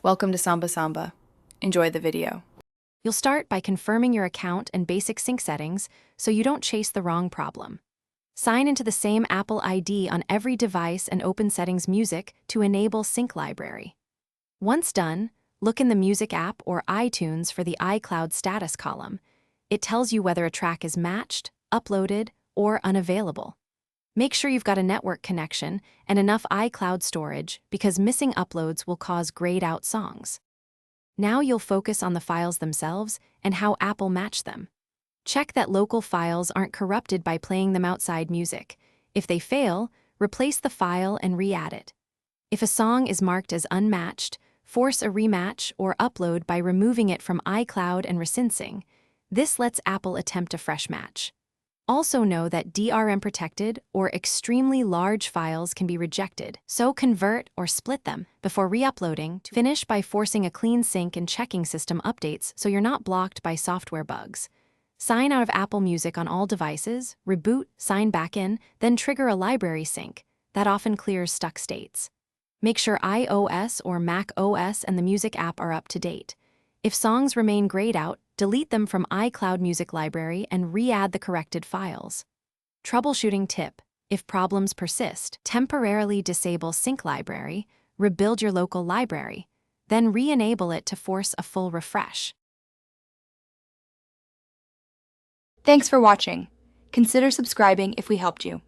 Welcome to Samba Samba. Enjoy the video. You'll start by confirming your account and basic sync settings so you don't chase the wrong problem. Sign into the same Apple ID on every device and open Settings Music to enable Sync Library. Once done, look in the Music app or iTunes for the iCloud status column. It tells you whether a track is matched, uploaded, or unavailable. Make sure you've got a network connection and enough iCloud storage because missing uploads will cause grayed out songs. Now you'll focus on the files themselves and how Apple matched them. Check that local files aren't corrupted by playing them outside music. If they fail, replace the file and re-add it. If a song is marked as unmatched, force a rematch or upload by removing it from iCloud and resyncing. This lets Apple attempt a fresh match. Also know that DRM-protected or extremely large files can be rejected, so convert or split them before re-uploading. Finish by forcing a clean sync and checking system updates so you're not blocked by software bugs. Sign out of Apple Music on all devices, reboot, sign back in, then trigger a library sync. That often clears stuck states. Make sure iOS or Mac OS and the Music app are up to date. If songs remain grayed out, delete them from iCloud Music Library and re-add the corrected files. Troubleshooting tip: if problems persist, temporarily disable Sync Library, rebuild your local library, then re-enable it to force a full refresh. Thanks for watching. Consider subscribing if we helped you.